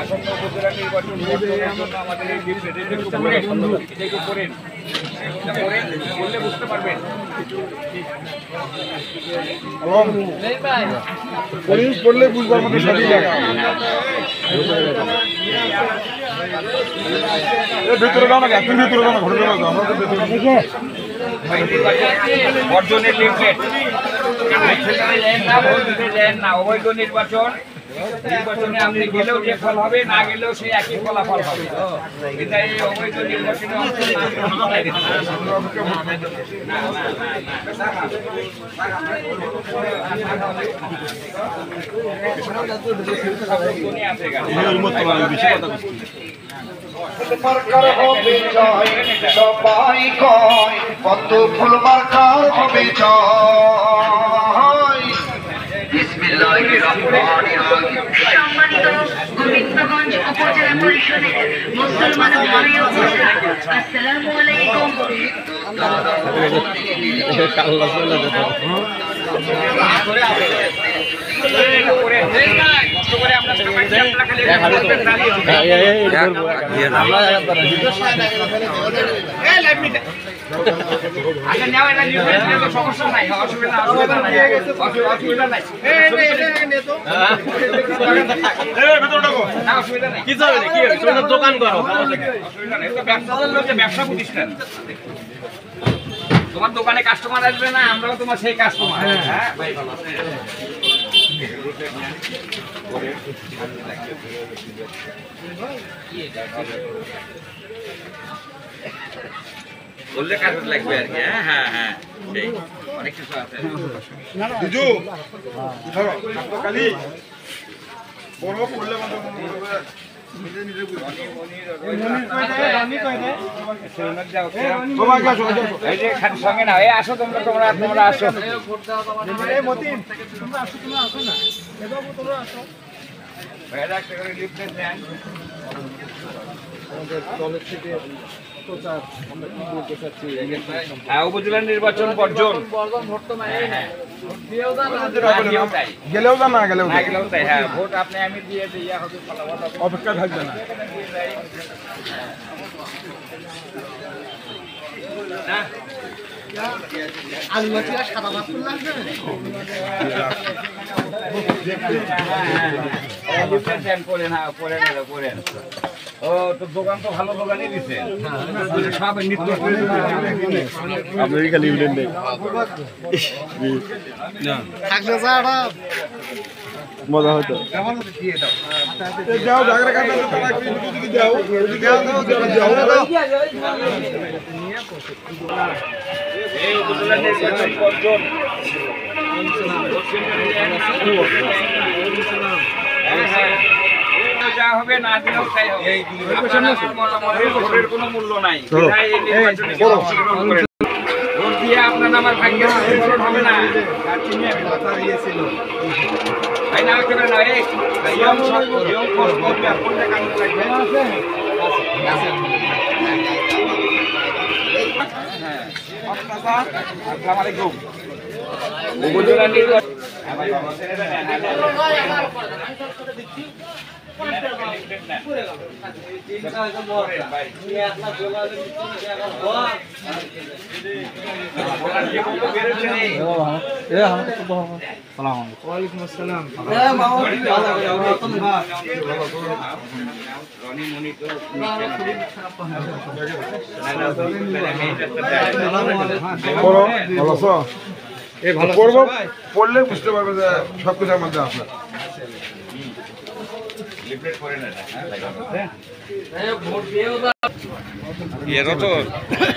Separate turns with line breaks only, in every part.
আসন্ন উপজেলা নির্বাচন আমাদের এই বললে বুঝতে পারবেন। পড়লে বুঝবার মতো সঠিক জায়গা। ভিতরে যাও না, একদম ভিতরে যাও না, ঘরে যাও না। বর্জনের লিফলেট না, অবৈধ নির্বাচন। নির্বাচনে আপনি গেলেও যে ফল হবে, না গেলেও সেই একই ফলাফল হবে। এটা এই অবৈধ নির্বাচনে
সবাই কয় কত ফুল মার্কার হবে জয়। বিসমিল্লাহির রহমানির রহিম।
সম্মানিত গোবিন্দগঞ্জ উপজেলা পরিষদের মুসলমান ভাই ও বোনেরা, আসসালামু আলাইকুম।
সমস্যা নাই, অসুবিধা নাই। দোকান করো, ব্যবসা প্রতিষ্ঠান। তোমার দোকানে কাস্টমার আসবে না, আমরাও তোমার সেই কাস্টমার। হ্যাঁ ভাই, ভালো বললে কাগজ লাগবে আর কি। হ্যাঁ হ্যাঁ হ্যাঁ, সেই অনেক কিছু আছে। সঙ্গে না আসো, তোমরা আসো। উপজেলা নির্বাচন বর্জন, গেলেও যা না গেলেও তাই। হ্যাঁ, ভোট আপনি আমি দিয়ে দিয়া হবে, অপেক্ষা থাকবে না। ও তো দোকান তো ভালো দোকানই দিচ্ছে, সব নিত্য মজা হতো। যাও এই উপজেলা নির্বাচন বর্জন। যা হবে না দিলেও তাই হবে, ভোটের কোনো মূল্য নাই। ভোট দিয়ে আপনার আমার ভাগ্যে হবে না। ভাই না করে না, আসসালামাইকুম। উপজেলা নির্বাচন ওয়ালাইকুম আসসালাম। পড়লে বুঝতে পারবে যে সবকিছু আমাদের আপনার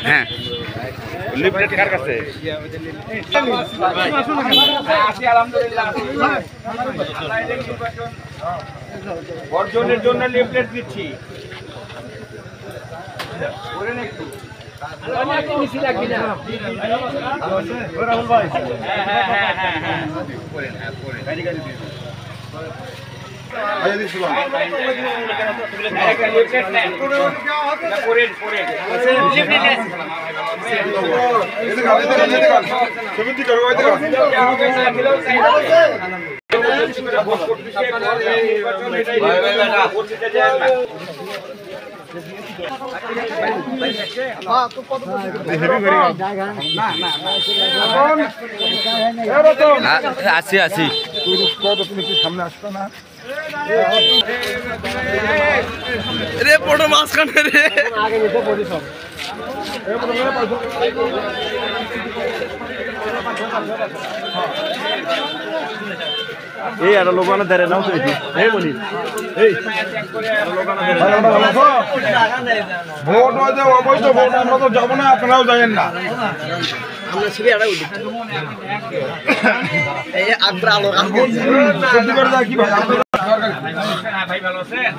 হ্যাঁ, লিফলেট কার কাছে? বর্জনের জন্য লিফলেট দিচ্ছি। একটা লিফলেট নেন না পরে পরে
আছি আছি রে ফটো মাঝখানে রে এই আর লোকানো ধরে নাও তুই এই বলি এই
ভোট হয়েছে অবৈধ ভোট আমরা তো যাবো না আপনারাও যাবেন না
আমরা সিবি আড়া উঠি এই আগ্রা আলো
সত্যি করে যা কি ভাই আপনারা
ভাই ভালো আছেন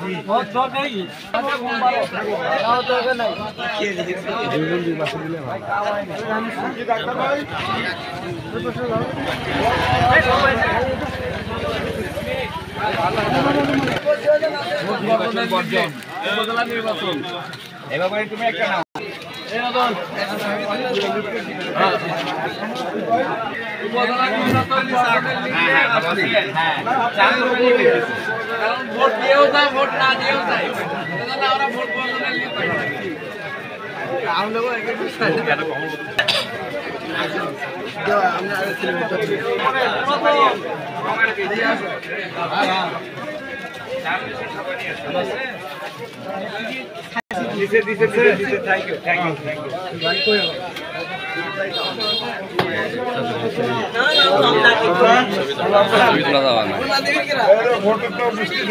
এবার তুমি একটা নাও
ভোট দিয়েও যায় ভোট না দিয়েও যায় আমরা vote
thank you thank you thank you
ছবি তোলা যাবে না
ভোটের তো বৃষ্টি